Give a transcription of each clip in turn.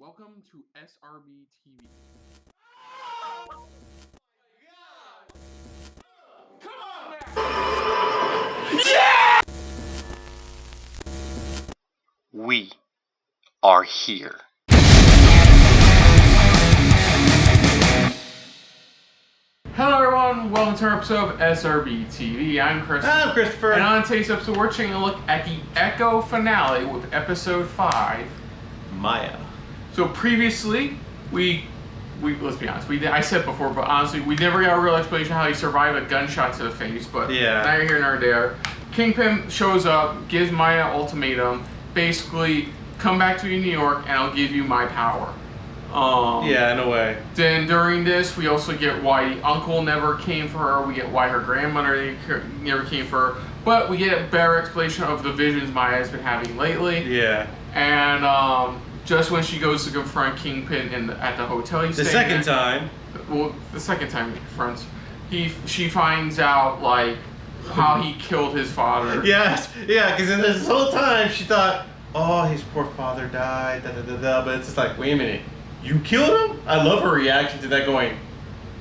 Welcome to SRB TV. Come on now! Yeah! We are here. Hello everyone, welcome to our episode of SRB TV. I'm Chris. I'm Christopher. And on today's episode, we're taking a look at the Echo finale with episode 5. Maya. So previously, we let's be honest, I said before, but honestly, we never got a real explanation how he survived a gunshot to the face, but yeah. Neither here nor there. Kingpin shows up, gives Maya an ultimatum, basically, come back to New York and I'll give you my power. Yeah, in a way. Then during this, we also get why the uncle never came for her, we get why her grandmother never came for her, but we get a better explanation of the visions Maya has been having lately. Yeah. And just when she goes to confront Kingpin at the hotel he's staying second at, time. Well, the second time he confronts, she finds out like how he killed his father. Yes, yeah, because this whole time she thought, oh, his poor father died, da da da da. But it's just like, wait a minute, you killed him? I love her reaction to that, going,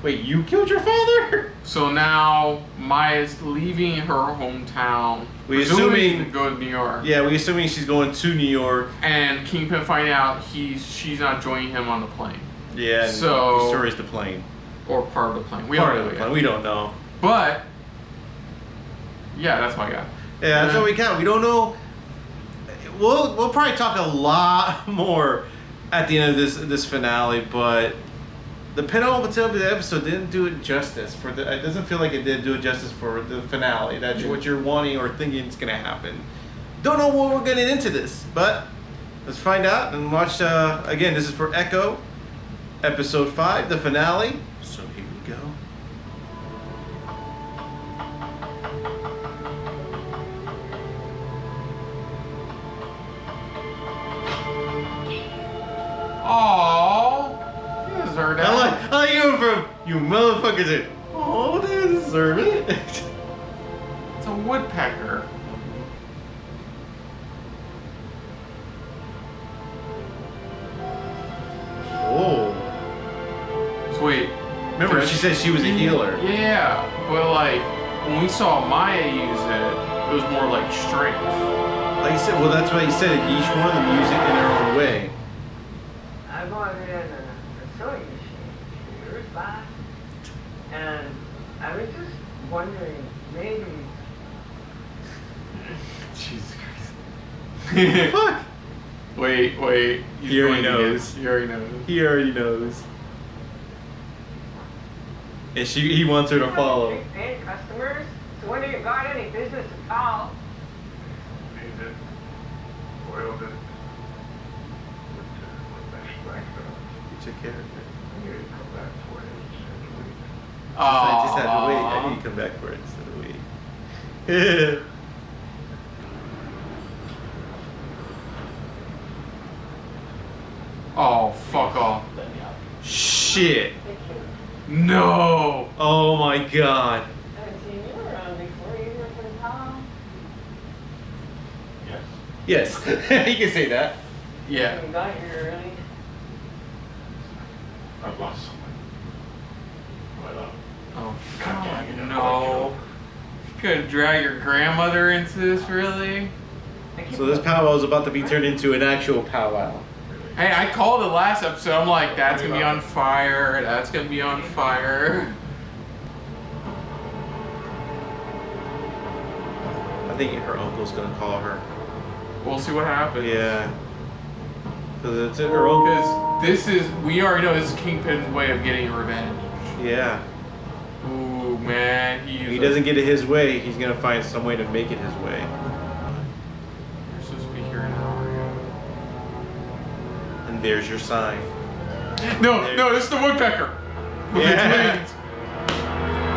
wait, you killed your father? So now Maya's leaving her hometown. We presuming assuming to go to New York. Yeah, we assuming she's going to New York. And Kingpin finding out she's not joining him on the plane. Yeah. So the story's the plane. Or part of the plane. We Part don't of the know plane. yet. We don't know. But yeah, that's what I got. Yeah, that's all we got. We don't know. We'll probably talk a lot more at the end of this finale, but the penultimate episode didn't do it justice. It doesn't feel like it did do it justice for the finale. That's what you're wanting or thinking is gonna happen. Don't know what we're getting into this, but let's find out and watch. Again, this is for Echo, episode 5, the finale. So here we go. Aww, you deserve that. I like you from you motherfuckers. Oh, they deserve it. It's a woodpecker. Oh. So wait, Remember, she said she was a healer. Yeah, but like when we saw Maya use it was more like strength. Like you said, well, that's why you said it. Each one of them use it in their own way. I bought it in a sewing machine years back, and I was just wondering, maybe. Jesus Christ. Fuck. Wait. He already knows. He already knows. He already knows. And he wants her to follow. Paying customers, so when you got any business at all. Made it, boiled it, with mashed black stuff. You took care of it. I knew he'd come back for it instead of wait. I just had to wait. I knew you'd come back for it instead of wait. Oh, fuck off. Shit. No. Oh my god. I haven't seen you around before. You work in town. Yes. Yes. You can say that. Yeah. You got here early. I've lost someone. I love. Oh, God, no. You could drag your grandmother into this, really? So this powwow is about to be turned into an actual powwow. Hey, I called it last episode. I'm like, that's gonna be on fire. That's gonna be on fire. I think her uncle's gonna call her. We'll see what happens. Yeah. Because it's her uncle. Because we already know this is Kingpin's way of getting revenge. Yeah. Ooh, man. If he doesn't get it his way, he's gonna find some way to make it his way. You're supposed to be here an hour ago. And there's your sign. No, this is the woodpecker. With its Yeah. wings.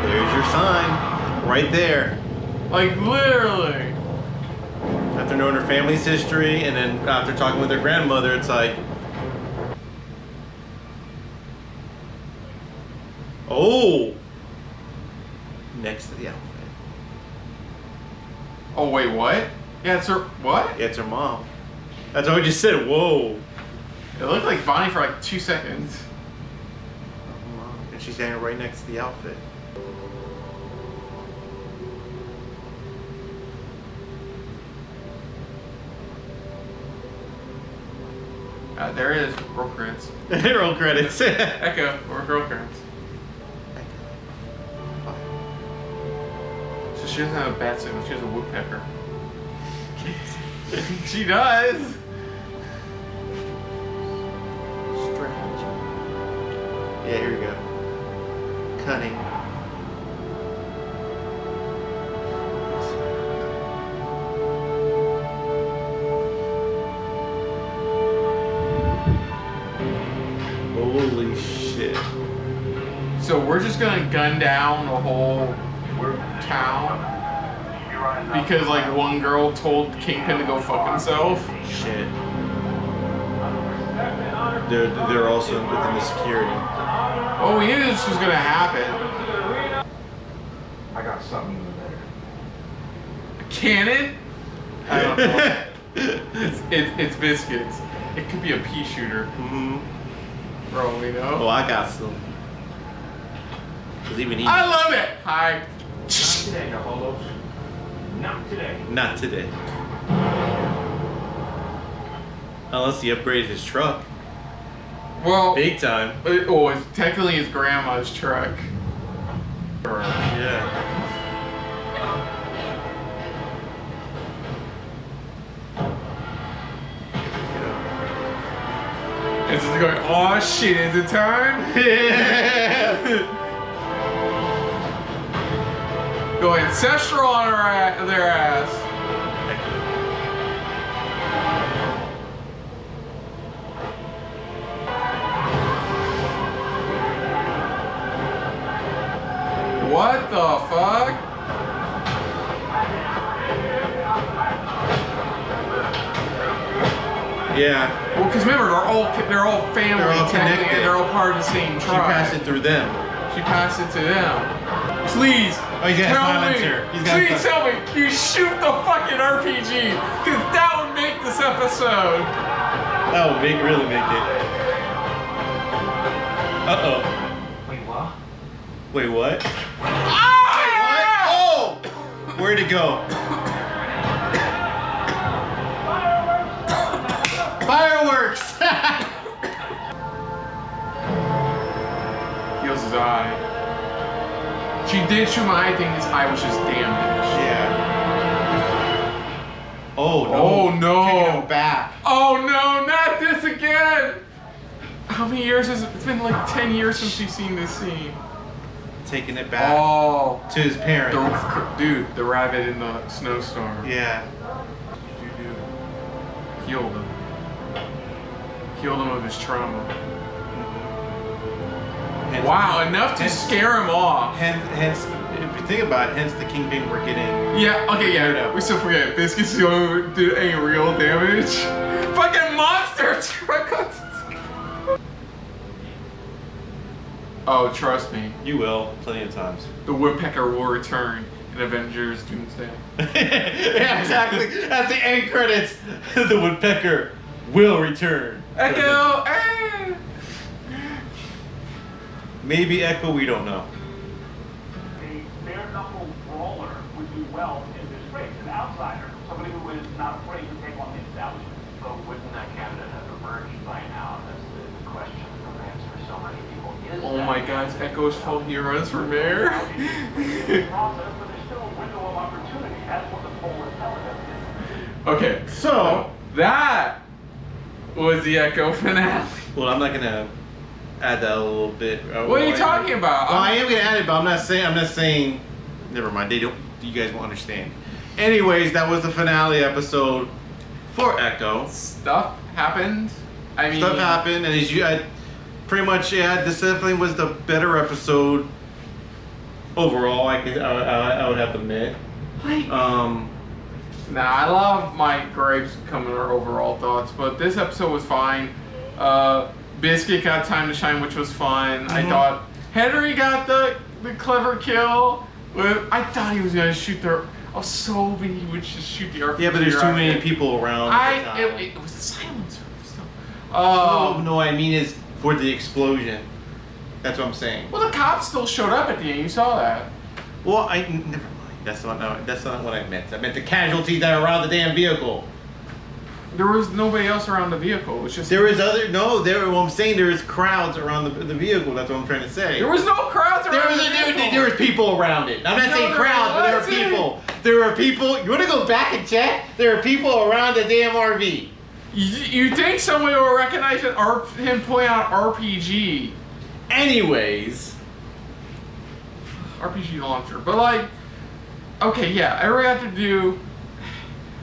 There's your sign. Right there. Like, literally. After knowing her family's history, and then after talking with her grandmother, it's like, oh, next to the outfit. Oh, wait, what? Yeah, it's her. What? Yeah, it's her mom. That's what I just said. Whoa. It looked like Bonnie for like 2 seconds. And she's standing right next to the outfit. There it is. Roll credits. Roll credits. Echo. Roll credits. So she doesn't have a bat signal. She has a woodpecker. She does. Strategy. Yeah, here we go. Cunning. Holy shit. So we're just gonna gun down the whole town because like one girl told Kingpin to go fuck himself. Shit. They're also within the security. Oh, we knew this was gonna happen. I got something in there. A cannon? I don't know. it's biscuits. It could be a pea shooter. Mm-hmm. Bro, we know. Oh, I got some. Cause even he. I love it. Hi. Not today, no holos. Not today. Not today. Unless he upgraded his truck. Well, Big time. it's technically his grandma's truck. Yeah. It's just going, oh shit, is it time? Yeah. Go ancestral on their ass. What the fuck? Yeah. Well, because remember, they're all family, They're all technically, connected. and they're all part of the same She tribe. passed it through them. She passed it to them. Please, Oh, he's got tell me, silencer. He's got please tell me, you shoot the fucking RPG, because that would make this episode. That would really make it. Uh-oh. Wait, what? Wait, what? Ah! Oh! Where'd it go? Fireworks! Heals his eye. She did shoot my eye, I think his eye was just damaged. Yeah. Oh no. Oh no. Taking him back. Oh no, not this again! How many years has it? It's been like 10 years since we've seen this scene. Taking it back. Oh. To his parents. Dude, the rabbit in the snowstorm. Yeah. Healed him. Healed him of his trauma. Hence, Wow, enough to scare him off. Hence, if you think about it, hence the Kingpin we're getting. Yeah, okay, yeah. We still forget. Biscuits don't do any real damage. Fucking monster truck. Oh, trust me. You will, plenty of times. The woodpecker will return in Avengers Doomsday. Yeah, exactly. That's the end credits. The woodpecker will return. Echo! Eh. Maybe Echo, we don't know. A bare-knuckle brawler would do well in this race, an outsider, somebody who is not afraid to take on the establishment. But wouldn't that candidate have emerged by now? That's the question that remains for so many people. Oh my god, it's Echo's fault he runs for mayor. Process, but there's still a window of opportunity. That's what the poll is telling us. Okay, so that was the Echo finale. Well, I'm not gonna add that a little bit. What are you talking about? Well, I am gonna add it, but I'm not saying. Never mind. They don't. You guys won't understand. Anyways, that was the finale episode for Echo. Stuff happened. I mean, Stuff happened, and pretty much, yeah, this definitely was the better episode overall. I would have to admit. Nah, I love my gripes coming to our overall thoughts, but this episode was fine. Biscuit got time to shine, which was fun. I thought Henry got the clever kill. I thought he was gonna shoot the. I was so hoping he would just shoot the RPG. Yeah, but there's too many people around. It was a silencer. So. Oh no, I mean is for the explosion. That's what I'm saying. Well, the cops still showed up at the end. You saw that. Well, never mind. That's not what I meant. I meant the casualties that are around the damn vehicle. There was nobody else around the vehicle. It was just There is other well, I'm saying there is crowds around the vehicle. That's what I'm trying to say. There was no crowds around the vehicle. There was people around it. I'm not saying crowds, but there were people. There were people. You want to go back and check? There are people around the damn RV. You think somebody will recognize him pulling out RPG? Anyways, RPG launcher, but like, okay, yeah, everybody have to do.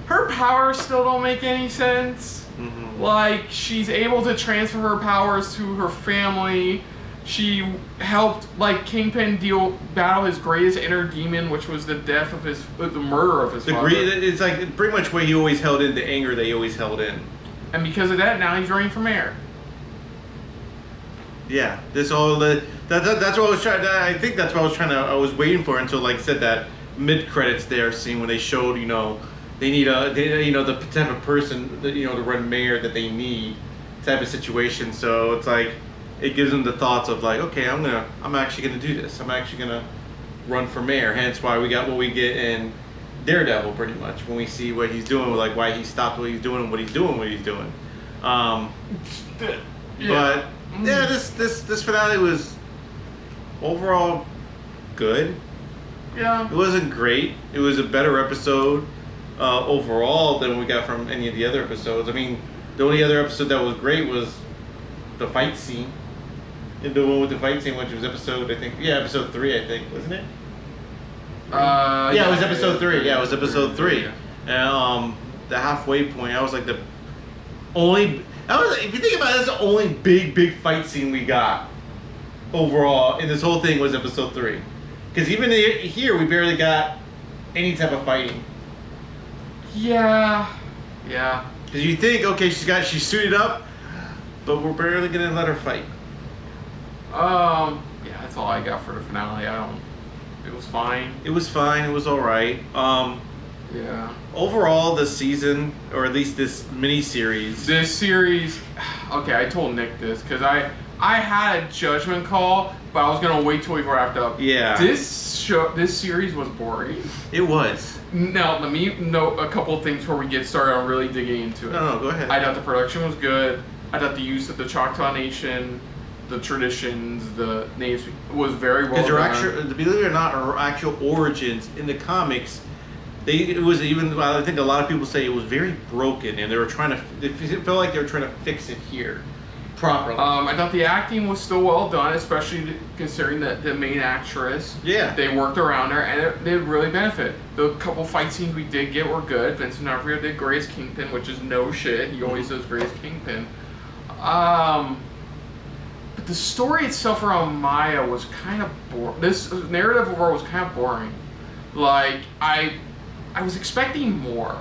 Her powers still don't make any sense. Mm-hmm. Like, she's able to transfer her powers to her family. She helped, like, Kingpin battle his greatest inner demon, which was the death of the murder of his father. It's like pretty much what he always held in, the anger that he always held in. And because of that, now he's running for mayor. Yeah, that's what I was trying. I think that's what I was waiting for until, like I said, that mid credits there scene when they showed, they need the type of person that, to run mayor that they need, type of situation. So it's like it gives them the thoughts of like, okay, I'm actually gonna do this. I'm actually gonna run for mayor. Hence why we got what we get in Daredevil, pretty much, when we see what he's doing, like why he stopped what he's doing and what he's doing. But yeah, this finale was overall good. Yeah. It wasn't great. It was a better episode overall than we got from any of the other episodes. I mean, the only other episode that was great was the fight scene. The one with the fight scene, which was episode 3, I think, wasn't it? Yeah, it was episode 3. Yeah, it was episode 3. And the halfway point, I was like if you think about it, that's the only big fight scene we got overall in this whole thing was episode 3. Because even here, we barely got any type of fighting. Yeah. Because you think, okay, she's suited up, but we're barely gonna let her fight. Yeah, that's all I got for the finale. It was fine. It was fine. It was all right. Yeah. Overall, this season, or at least this mini-series. This series, okay, I told Nick this because I had a judgment call, but I was gonna wait till we wrapped up. Yeah. This series was boring. It was. Now, let me note a couple of things before we get started on really digging into it. No, go ahead. I thought the production was good. I thought the use of the Choctaw Nation, the traditions, the names was very well done. Because believe it or not, our actual origins in the comics, I think a lot of people say it was very broken, and it felt like they were trying to fix it here properly. I thought the acting was still well done, especially considering the main actress. Yeah. They worked around her, and it did really benefit. The couple fight scenes we did get were good. Vincent D'Onofrio did great as Kingpin, which is no shit. He always does great as Kingpin. But the story itself around Maya was kind of boring. This narrative overall was kind of boring. Like, I was expecting more.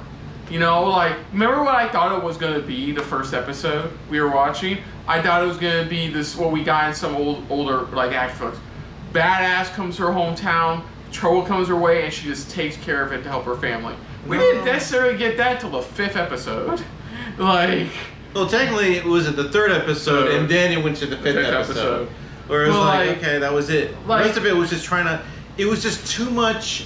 Remember what I thought it was going to be the first episode we were watching? I thought it was going to be what we got in some older, like, action folks. Badass comes to her hometown, trouble comes her way, and she just takes care of it to help her family. We didn't necessarily get that till the 5th episode. Well, technically, it was at the 3rd episode, and then it went to the 5th episode. Where it was okay, that was it. The rest of it was just it was just too much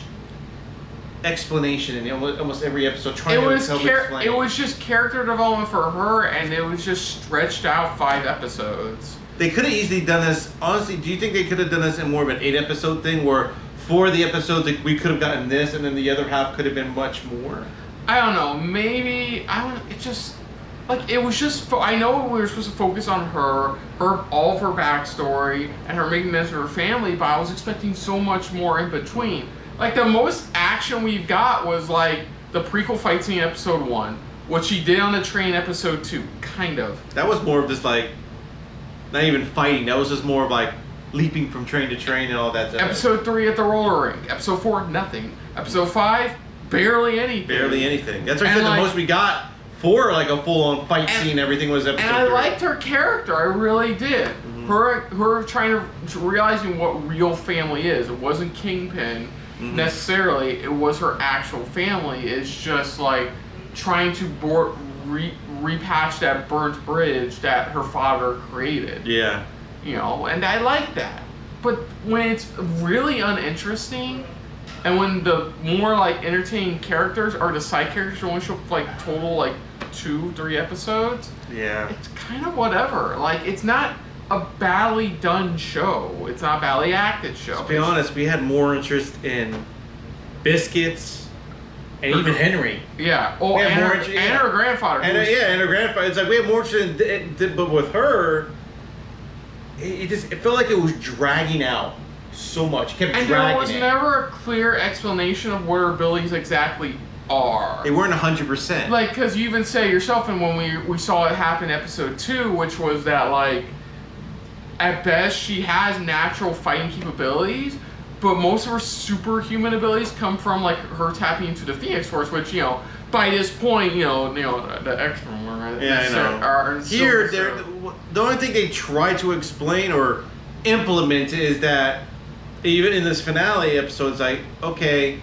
explanation in almost every episode. It was just character development for her, and it was just stretched out 5 episodes. They could have easily done this. Honestly, do you think they could have done this in more of an 8-episode thing, where 4 of the episodes we could have gotten this, and then the other half could have been much more? I don't know. Maybe it was just. I know we were supposed to focus on her all of her backstory, and her making this for her family, but I was expecting so much more in between. Like, the most action we've got was, like, the prequel fight scene in episode 1. What she did on the train episode 2, kind of. That was more of just, like, not even fighting. That was just more of, like, leaping from train to train and all that stuff. Episode 3 at the roller rink. Episode 4, nothing. Episode 5, barely anything. Barely anything. That's what I said, the most we got for, like, a full-on fight scene, everything was episode 3. And I liked her character. I really did. Mm-hmm. Her trying to realizing what real family is. It wasn't Kingpin. Necessarily, it was her actual family. It's just like trying to repatch that burnt bridge that her father created. Yeah. You know, and I like that. But when it's really uninteresting, and when the more like entertaining characters are the side characters who only show up like total like 2-3 episodes, Yeah. it's kind of whatever. Like, it's not a badly done show. It's not a badly acted show. To be honest, we had more interest in Biscuits and even Henry. Yeah. Oh, We had and, more her, interest- and yeah. her grandfather. And who's- and her grandfather. It's like we had more interest in, but with her, it felt like it was dragging out so much. It kept And dragging there was it. never a clear explanation of what her abilities exactly are. They weren't 100%. Like, because you even say yourself, and when we saw it happen in episode 2, which was that, like, at best, she has natural fighting capabilities, but most of her superhuman abilities come from, like, her tapping into the Phoenix Force, which, you know, by this point, you know, the X-Men were Yeah, I know. Here, the only thing they try to explain or implement is that even in this finale episode, it's like, okay,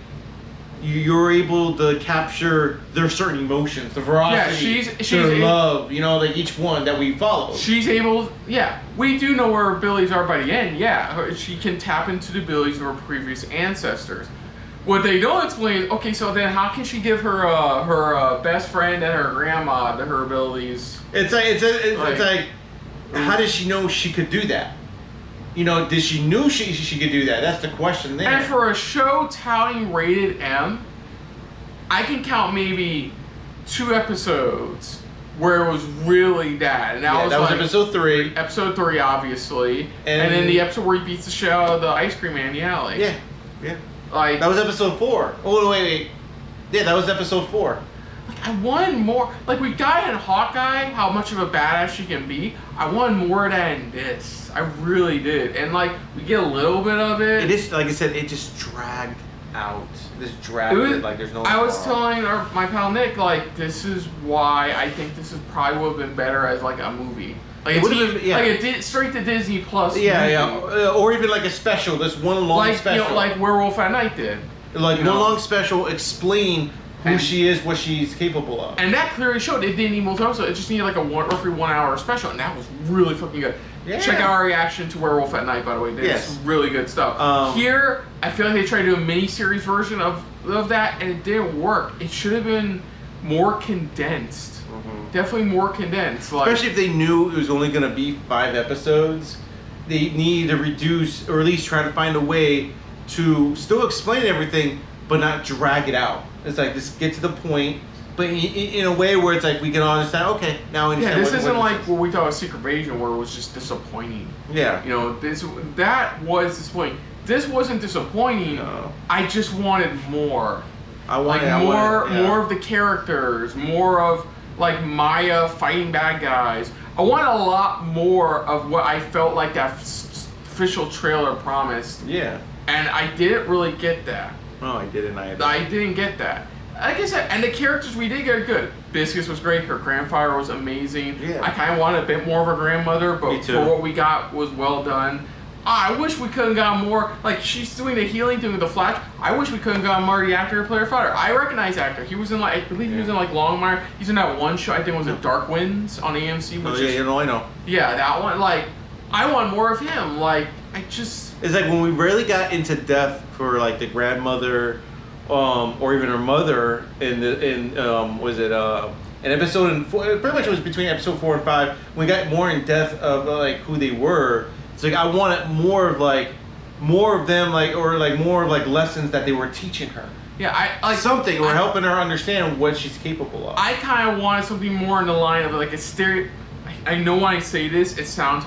you're able to capture their certain emotions, the ferocity, their love, you know, like each one that we follow. She's able, yeah. We do know where her abilities are by the end, yeah. She can tap into the abilities of her previous ancestors. What they don't explain, okay, so then how can she give her her best friend and her grandma her abilities? It's like, how did she know she could do that? You know, did she knew she could do that? That's the question there. And for a show touting rated M, I can count maybe 2 episodes where it was really that. And that was like episode 3. Episode 3, obviously. And then the episode where he beats the shit out of the ice cream man in the alley. Yeah, yeah. Like, that was episode 4. Oh, wait. Yeah, that was episode 4. Like, I wanted more. Like, we got in Hawkeye how much of a badass she can be. I wanted more of that in this. I really did. And, like, we get a little bit of it. It is, like I said, it just dragged out. Just dragged it like there's no I was tomorrow. telling my pal Nick, like, this is why I think this is probably would have been better as, like, a movie. Like, It would've been, yeah. Like, a straight to Disney Plus Yeah, movie. yeah. Or even like a special. This one long Like, special. you know, like Werewolf at Night did. Like you one know. long special explaining who And- she is, what she's capable of. And that clearly showed it didn't need multiple episodes. It just needed like a roughly 1 hour special, and that was really fucking good. Yeah. Check out our reaction to Werewolf at Night, by the way. It's Yes. really good stuff. Here, I feel like they tried to do a mini-series version of that, and it didn't work. It should have been more condensed. Definitely more condensed. Like, Especially if they knew it was only going to be 5 episodes, they needed to reduce, or at least try to find a way to still explain everything, but not drag it out. It's like, just get to the point, but in a way where it's like, we can all understand, okay, now we yeah, understand this what isn't this like is. what we thought was Secret Invasion, where it was just disappointing. Yeah. You know, that was disappointing. This wasn't disappointing. No. I just wanted more. I wanted More of the characters, more of like Maya fighting bad guys. I wanted a lot more of what I felt like that official trailer promised. Yeah. And I didn't really get that. No, I didn't either. I didn't get that. Like I said, and the characters we did get are good. Biscuits was great. Her grandfather was amazing. Yeah. I kind of wanted a bit more of her grandmother, Me but too. for what we got was well done. I wish we could have got more. Like, she's doing the healing thing with the Flash. I wish we could have got more of the actor to play her father. I recognize the actor. He was in, like, I believe he was in, like, Longmire. He's in that one show, I think it was a Dark Winds on AMC. Oh, Which yeah, is, you know, I know. yeah, that one. Like, I want more of him. Like, I just... It's like when we really got into depth for like the grandmother, or even her mother in an episode in pretty much it was between episode 4 and 5. We got more in depth of like who they were. It's like I wanted more of them like or like more of like lessons that they were teaching her. Yeah, I like Something or helping her understand what she's capable of. I kind of wanted something more in the line of like a stereo. I know when I say this, it sounds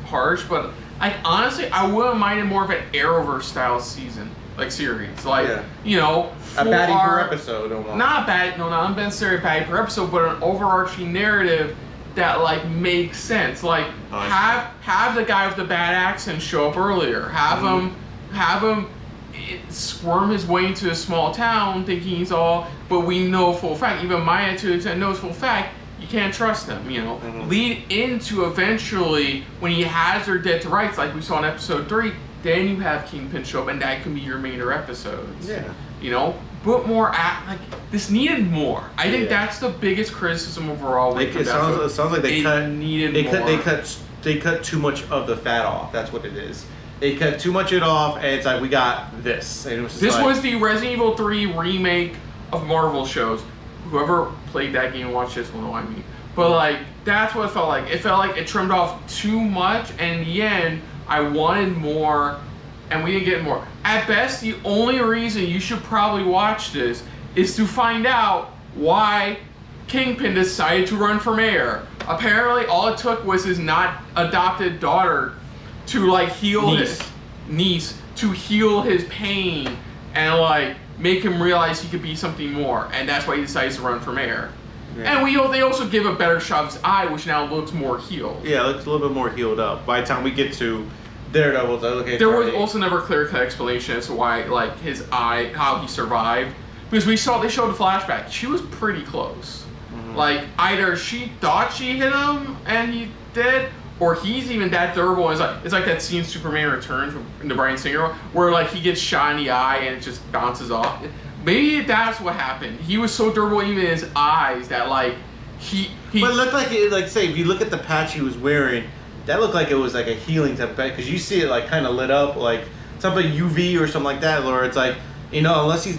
harsh, but like honestly, I wouldn't mind it more of an Arrowverse style series, like Yeah. you know, a baddie per our- episode almost. Not necessarily a baddie per episode, but an overarching narrative that like makes sense. Like have the guy with the bad accent show up earlier. Have him squirm his way into a small town thinking he's all, but we know full fact. Even Maya to an extent knows full fact. You can't trust him, you know. Lead into eventually when he has her dead to rights, like we saw in episode 3. Then you have Kingpin show up, and that can be your major episodes. Yeah. You know, put more like this needed more. I think Yeah. that's the biggest criticism overall. Like, it sounds like they needed more. They cut too much of the fat off. That's what it is. They cut too much of it off, and it's like, we got this. And it was just This like, was the Resident Evil 3 remake of Marvel shows. Whoever played that game and watched this will know what I mean. But like, that's what it felt like. It felt like it trimmed off too much, and in the end, I wanted more, and we didn't get more. At best, the only reason you should probably watch this is to find out why Kingpin decided to run for mayor. Apparently, all it took was his not adopted daughter to like heal his niece to heal his pain and like make him realize he could be something more, and that's why he decides to run for mayor. Yeah. And they also give a better shot of his eye, which now looks more healed. Yeah, it looks a little bit more healed up. By the time we get to Daredevil's, there was also never clear-cut explanation as to why, like, his eye, how he survived. Because they showed the flashback. She was pretty close. Mm-hmm. Like, either she thought she hit him and he did, or he's even that durable. It's like that scene in Superman Returns in the Bryan Singer, where like he gets shot in the eye and it just bounces off. Maybe that's what happened. He was so durable even in his eyes that like he. But it looked like say if you look at the patch he was wearing, that looked like it was like a healing type of patch, because you see it like kind of lit up like something UV or something like that, or it's like, you know, unless he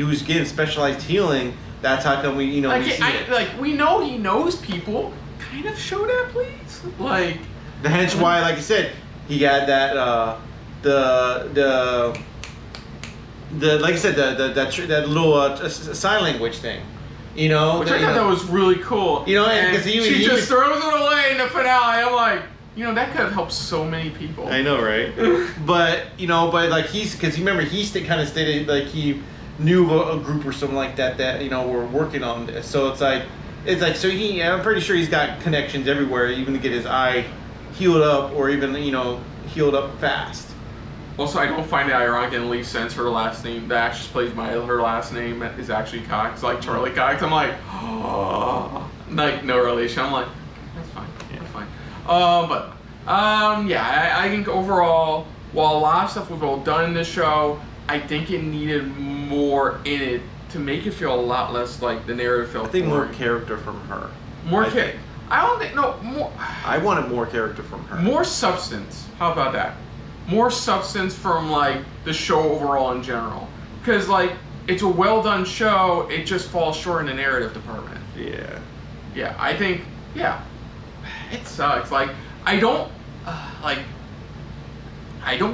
was getting specialized healing, that's how come we like we see it. Like we know he knows people. Kind of show that, please. Like the hence why, like you said, he got that the like I said that little sign language thing, you know. Which I thought that was really cool. You know, and she just throws it away in the finale. I'm like, you know, that could have helped so many people. I know, right? but like because remember he kind of stated like he knew of a group or something like that were working on this. So it's like so I'm pretty sure he's got connections everywhere, even to get his eye healed up, or even healed up fast. Also, I don't find it ironic in Lee since her last name, the actress plays her last name is actually Cox, like Charlie Cox. I'm like, oh, like no relation. I'm like, that's fine, that's fine. I think overall, while a lot of stuff was well done in this show, I think it needed more in it to make it feel a lot less like the narrative felt. I think boring. more character from her. More character. I don't think more. I wanted more character from her. More substance. How about that? More substance from like the show overall in general. Because like it's a well done show, it just falls short in the narrative department. Yeah. Yeah, I think it sucks. Like I don't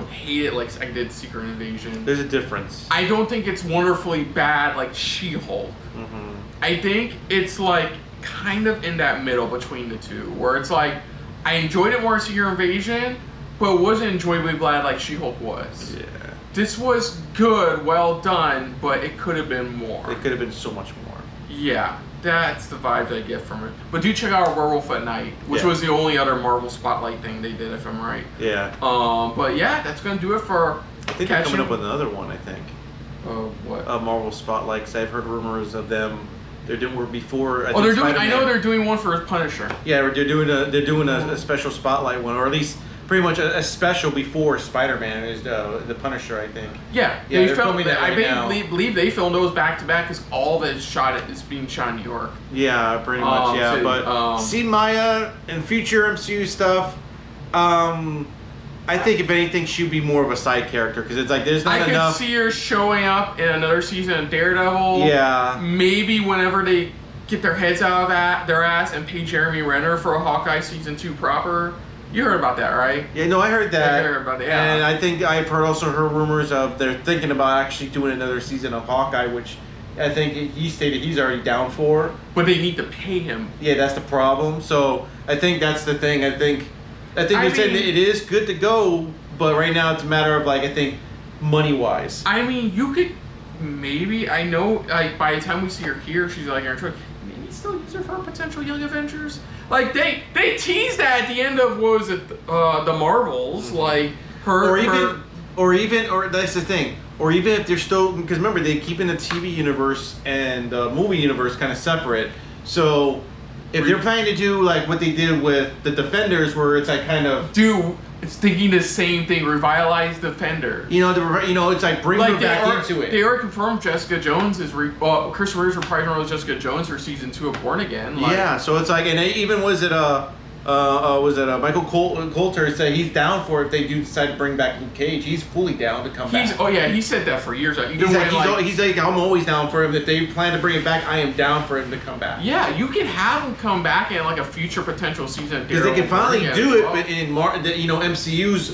hate it like I did Secret Invasion. There's a difference. I don't think it's wonderfully bad like She-Hulk. Mm-hmm. I think it's like kind of in that middle between the two, where it's like I enjoyed it more in Secret Invasion, but it wasn't enjoyably bad like She-Hulk was. Yeah. This was good, well done, but it could have been more. It could have been so much more. Yeah, that's the vibes I get from it. But do check out Werewolf at Night, which was the only other Marvel Spotlight thing they did, if I'm right. Yeah. But yeah, that's gonna do it for. I think they're coming up with another one. I think. What? Marvel Spotlight. Because I've heard rumors of them. They're doing before. They're doing. I know they're doing one for Punisher. Yeah, they're doing a special Spotlight one, or at least pretty much a special before Spider-Man is the Punisher, I think. Yeah, they're filming that right now. I believe they filmed those back to back because all of it is being shot in New York. Yeah, pretty much. Yeah, so, but see Maya and future MCU stuff. I think if anything, she'd be more of a side character because it's like there's not enough. I could see her showing up in another season of Daredevil. Yeah. Maybe whenever they get their heads out of their ass and pay Jeremy Renner for a Hawkeye season 2 proper. You heard about that, right? Yeah, no, I heard that. I heard about it, yeah. And I think I've also heard rumors of they're thinking about actually doing another season of Hawkeye, which I think he stated he's already down for. But they need to pay him. Yeah, that's the problem. So I think that's the thing. I think they said it is good to go, but right now it's a matter of like I think money wise. I mean, you could maybe I know like by the time we see her here, she's like in her truck. Maybe still use her for potential Young Avengers. Like they teased that at the end of what was it the Marvels, like or that's the thing. Or even if they're still, because remember they keeping the TV universe and the movie universe kind of separate. So if they're planning to do like what they did with the Defenders, where it's like kind of it's thinking the same thing. Revitalize Defender. You know, it's like bring her back into it. They already confirmed Jessica Jones is Chris Rivers reprising the role of Jessica Jones for season 2 of Born Again. Like, yeah, so it's like, and even was it Michael Coulter said he's down for if they do decide to bring back Luke Cage. He's fully down to come back. Oh yeah, he said that for years. He's like, I'm always down for him. If they plan to bring it back, I am down for him to come back. Yeah, you can have him come back in like a future potential season. Because they can finally do it, but in MCU's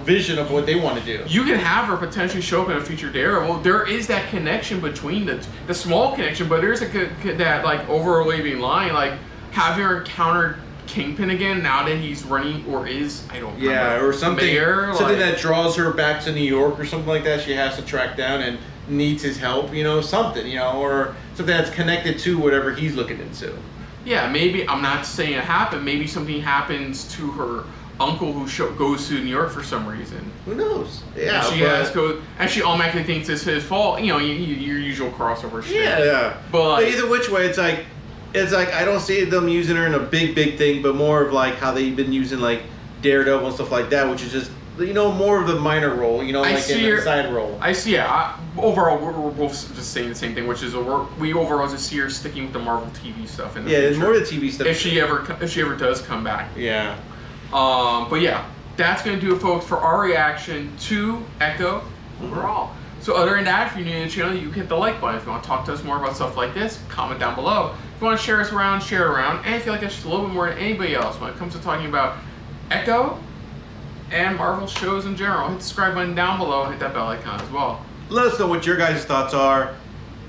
vision of what they want to do. You can have her potentially show up in a future Daredevil. There is that connection between the small connection, but there's that like overlapping line, like having her encountered Kingpin again now that he's running or is, I don't know. Yeah, or something mayor, something that draws her back to New York or something like that. She has to track down and needs his help, something, or something that's connected to whatever he's looking into. Yeah, maybe, I'm not saying it happened, maybe something happens to her uncle who goes to New York for some reason. Who knows? Yeah, and she automatically thinks it's his fault. Your usual crossover shit. Yeah. But either which way, it's like I don't see them using her in a big thing, but more of like how they've been using like Daredevil and stuff like that, which is just more of the minor role, like in the side role. I see. Yeah. Overall, we're both just saying the same thing, which is we overall just see her sticking with the Marvel TV stuff. In the future, more of the TV stuff. If she ever does come back. Yeah. But yeah, that's gonna do it, folks, for our reaction to Echo overall. So other than that, if you're new to the channel, you can hit the like button. If you want to talk to us more about stuff like this, comment down below. If you want to share us around, share it around. And if you like us just a little bit more than anybody else when it comes to talking about Echo and Marvel shows in general, hit the subscribe button down below and hit that bell icon as well. Let us know what your guys' thoughts are,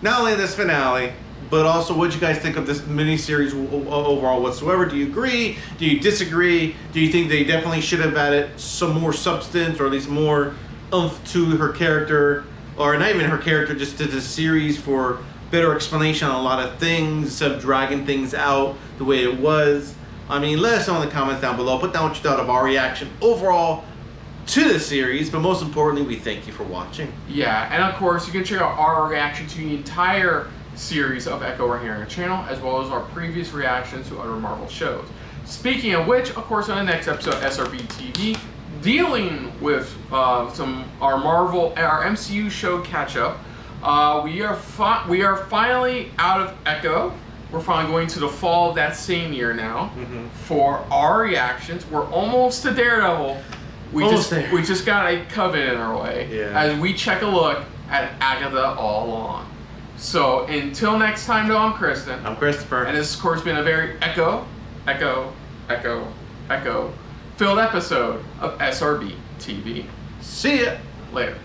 not only in this finale, but also what you guys think of this miniseries overall whatsoever. Do you agree? Do you disagree? Do you think they definitely should have added some more substance, or at least more oomph to her character? Or not even her character, just to the series for better explanation on a lot of things, instead of dragging things out the way it was. I mean, let us know in the comments down below. Put down what you thought of our reaction overall to the series, but most importantly, we thank you for watching. Yeah, and of course, you can check out our reaction to the entire series of Echo right here on our channel, as well as our previous reactions to other Marvel shows. Speaking of which, of course, on the next episode of SRBTV, dealing with our MCU show catch up, we are finally out of Echo. We're finally going to the fall of that same year now for our reactions. We're almost to Daredevil. We just got a Covenant in our way as we check a look at Agatha all along. So until next time, though, I'm Kristen. I'm Christopher. And this, of course, been a very Echo filled episode of SRB TV. See ya later.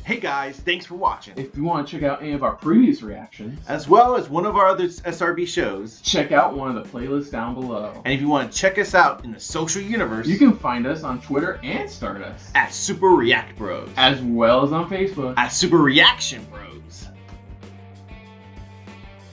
Hey guys, thanks for watching. If you want to check out any of our previous reactions, as well as one of our other SRB shows, check out one of the playlists down below. And if you want to check us out in the social universe, you can find us on Twitter and Stardust at Super React Bros, as well as on Facebook at Super Reaction Bros.